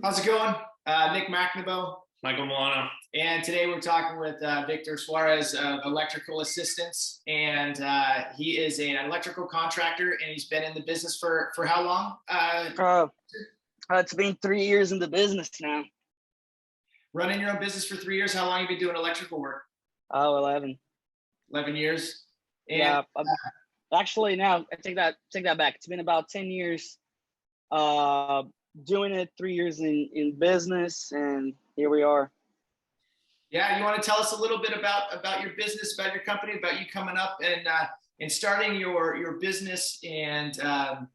How's it going? Nick.mcnaboe. Michael Milano. And today we're talking with Victor Soares of Electrical Assistance. And he is an electrical contractor, and he's been in the business for how long? It's been 3 years in the business now. Running your own business for 3 years. How long have you been doing electrical work? 11. 11 years? And Yeah. Actually, now I take that back. It's been about 10 years doing it, 3 years in business, and here we are. Yeah, you want to tell us a little bit about your business, about your company, about you coming up and starting your business, and how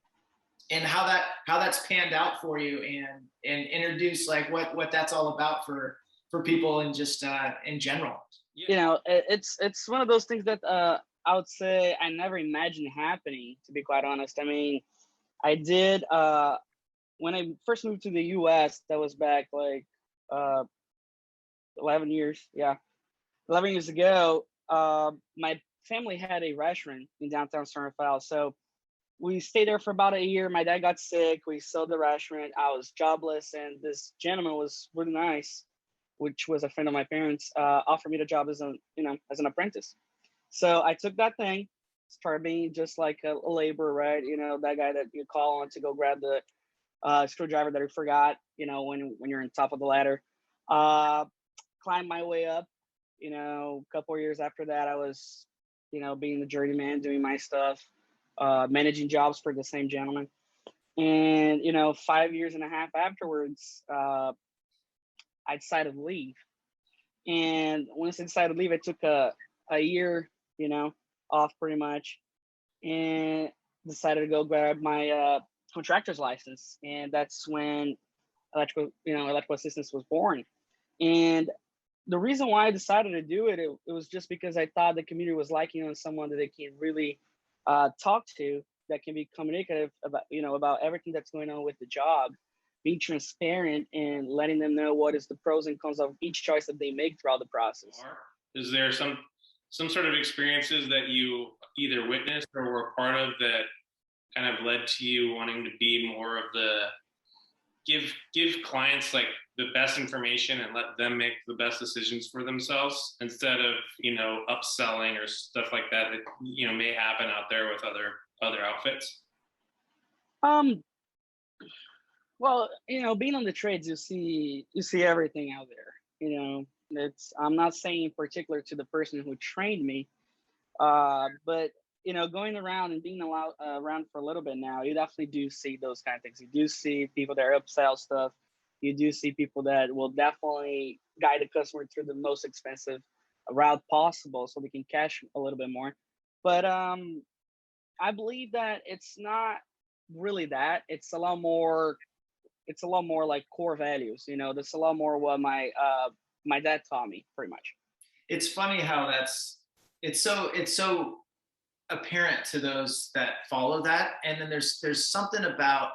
that's panned out for you, and introduce like what that's all about for people and just in general. You know, it's one of those things that I would say I never imagined happening, to be quite honest. I mean, I did when I first moved to the US, that was back like 11 years. Yeah. 11 years ago, my family had a restaurant in downtown San Rafael. So we stayed there for about a year. My dad got sick. We sold the restaurant. I was jobless, and this gentleman was really nice, which was a friend of my parents, offered me the job as an apprentice. So I took that thing, started being just like a laborer, right? You know, that guy that you call on to go grab the screwdriver that you forgot, when you're on top of the ladder. Climbed my way up. A couple of years after that, I was, being the journeyman, doing my stuff, managing jobs for the same gentleman. And, 5 years and a half afterwards, I decided to leave. And once I decided to leave, I took a year, off pretty much, and decided to go grab my contractor's license. And that's when electrical assistance was born. And the reason why I decided to do it, it was just because I thought the community was liking someone that they can really talk to, that can be communicative about everything that's going on with the job, being transparent and letting them know what is the pros and cons of each choice that they make throughout the process. Is there some sort of experiences that you either witnessed or were part of that kind of led to you wanting to be more of the give clients like the best information and let them make the best decisions for themselves, instead of upselling or stuff like that may happen out there with other outfits? Well, being on the trades, you see everything out there. I'm not saying in particular to the person who trained me, but going around and being around for a little bit now, you definitely do see those kind of things. You do see people that upsell stuff. You do see people that will definitely guide the customer through the most expensive route possible so they can cash a little bit more. But I believe that it's not really that. It's a lot more like core values. That's a lot more what my dad taught me, pretty much. It's funny how it's so apparent to those that follow that, and then there's something about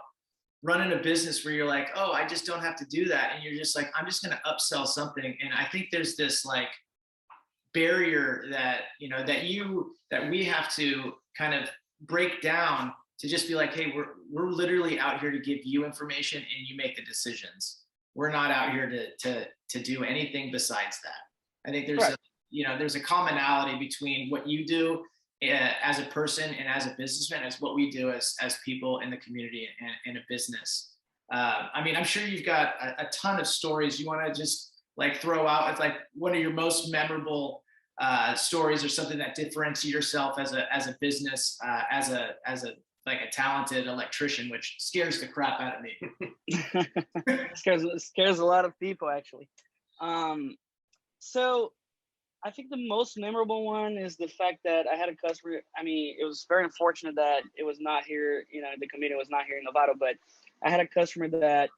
running a business where you're like, oh, I just don't have to do that, and you're just like, I'm just going to upsell something. And I think there's this like barrier that that we have to kind of break down, to just be like, hey, we're literally out here to give you information and you make the decisions. We're not out here to do anything besides that. I think there's a commonality between what you do as a person and as a businessman, as what we do as people in the community and in a business. I mean, I'm sure you've got a ton of stories you want to just like throw out. It's like one of your most memorable stories, or something that differentiates yourself as a business, as a like a talented electrician, which scares the crap out of me. scares a lot of people, actually. So I think the most memorable one is the fact that I had a customer. I mean, it was very unfortunate that it was not here, the community was not here in Nevada, but I had a customer that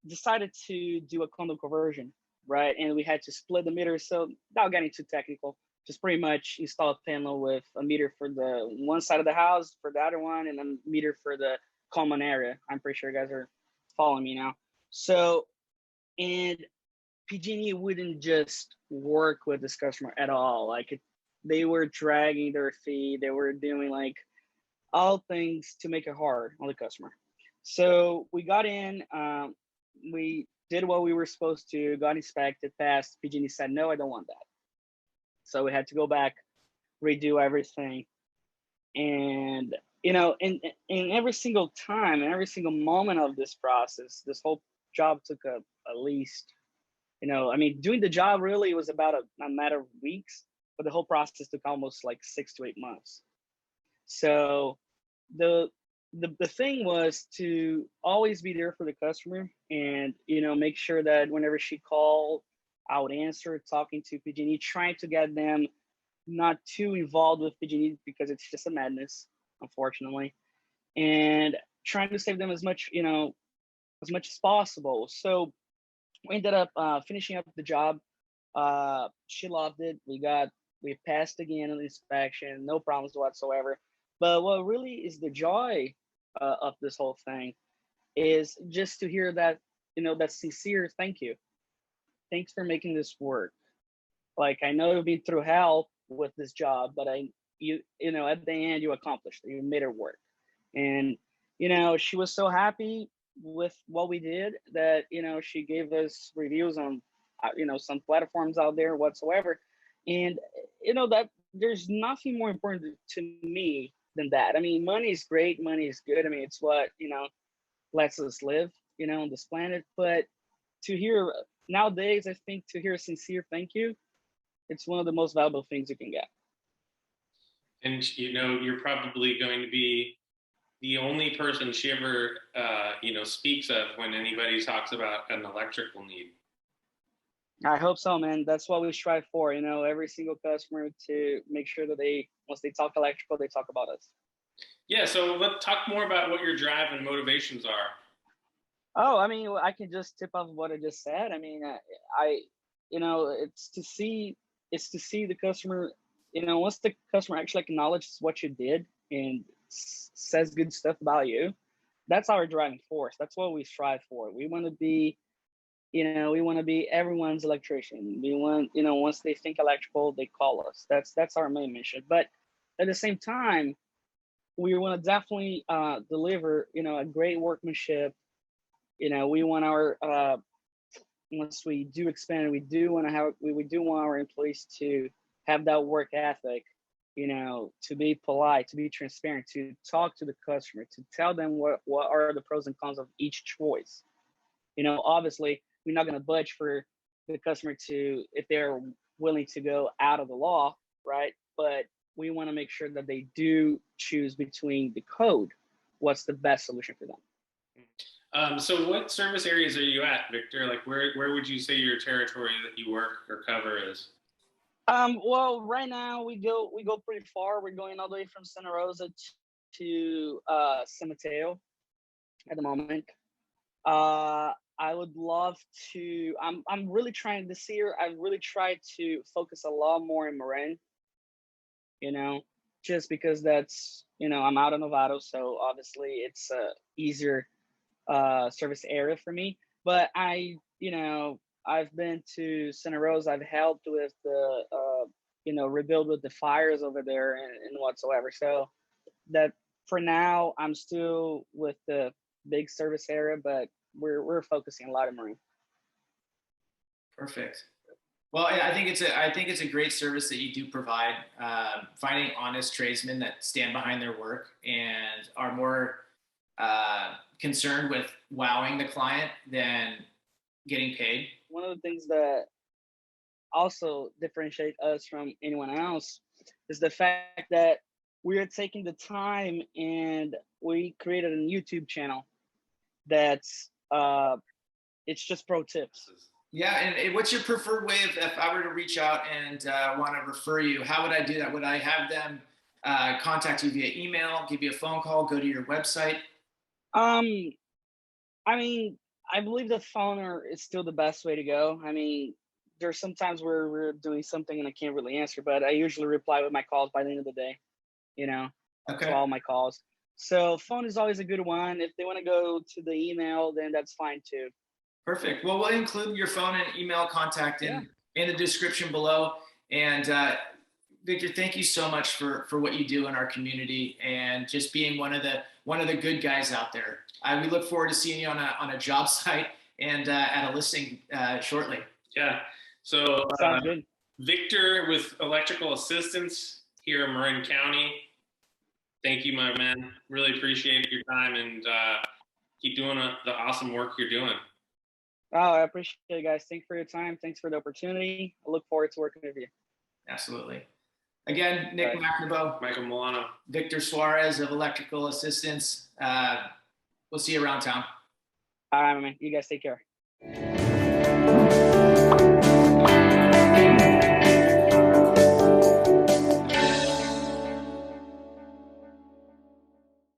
decided to do a condo conversion, right? And we had to split the meter. So without getting too technical, just pretty much install a panel with a meter for the one side of the house, for the other one, and a meter for the common area. I'm pretty sure you guys are following me now. So, and PG&E wouldn't just work with this customer at all. Like they were dragging their feet. They were doing like all things to make it hard on the customer. So we got in, we did what we were supposed to, got inspected, passed. PG&E said, no, I don't want that. So we had to go back, redo everything. And, in every single time and every single moment of this process, this whole job took at least, doing the job really was about a matter of weeks, but the whole process took almost like 6 to 8 months. So the thing was to always be there for the customer and, make sure that whenever she called, I would answer, talking to PG&E, trying to get them not too involved with PG&E because it's just a madness, unfortunately, and trying to save them as much as possible. So we ended up finishing up the job. She loved it. We passed again on the inspection, no problems whatsoever. But what really is the joy of this whole thing is just to hear that, that sincere thank you. Thanks for making this work. Like, I know you've been through hell with this job, but at the end you accomplished it. You made it work. And, she was so happy with what we did that, she gave us reviews on, some platforms out there whatsoever. And, that there's nothing more important to me than that. I mean, money is great. Money is good. I mean, it's what, lets us live, on this planet. But to hear nowadays, I think to hear a sincere thank you, it's one of the most valuable things you can get. And you're probably going to be the only person she ever speaks of when anybody talks about an electrical need. I hope so, man. That's what we strive for. Every single customer to make sure that once they talk electrical, they talk about us. Yeah. So let's talk more about what your drive and motivations are. Oh, I mean, I can just tip off what I just said. I mean, it's to see the customer, once the customer actually acknowledges what you did and says good stuff about you, that's our driving force. That's what we strive for. We want to be, everyone's electrician. We want, once they think electrical, they call us. That's our main mission. But at the same time, we want to definitely deliver, a great workmanship. We want our once we do expand, we do want our employees to have that work ethic, to be polite, to be transparent, to talk to the customer, to tell them what are the pros and cons of each choice. Obviously, we're not going to budge for the customer if they're willing to go out of the law, right? But we want to make sure that they do choose between the code, what's the best solution for them. So what service areas are you at, Victor? Like where would you say your territory that you work or cover is? Well, right now we go pretty far. We're going all the way from Santa Rosa to San Mateo at the moment. I would love to. I'm really trying this year. I've really tried to focus a lot more in Marin. Just because that's I'm out of Novato, so obviously it's a easier service area for me. But I've been to Santa Rosa. I've helped with the rebuild with the fires over there and whatsoever. So that for now I'm still with the big service area, but we're focusing a lot in Marin. Perfect. Well, I think it's a great service that you do provide. Finding honest tradesmen that stand behind their work and are more concerned with wowing the client than getting paid. One of the things that also differentiate us from anyone else is the fact that we are taking the time and we created a YouTube channel that's it's just pro tips. Yeah, and what's your preferred way if I were to reach out and want to refer you? How would I do that? Would I have them contact you via email, give you a phone call, go to your website? I mean, I believe the phone is still the best way to go. I mean, there's sometimes where we're doing something and I can't really answer, but I usually reply with my calls by the end of the day, Okay. to all my calls. So phone is always a good one. If they want to go to the email, then that's fine too. Perfect. Well, we'll include your phone and email contact in the description below. And Victor, thank you so much for what you do in our community and just being one of the good guys out there. We look forward to seeing you on a job site and at a listing shortly. Yeah. So Sounds good. Victor with Electrical Assistance here in Marin County. Thank you, my man. Really appreciate your time and keep doing the awesome work you're doing. Oh, I appreciate it, guys. Thanks for your time. Thanks for the opportunity. I look forward to working with you. Absolutely. Again, Nick McNaboe, Michael Milano. Victor Soares of Electrical Assistance. We'll see you around town. All right, man. You guys take care.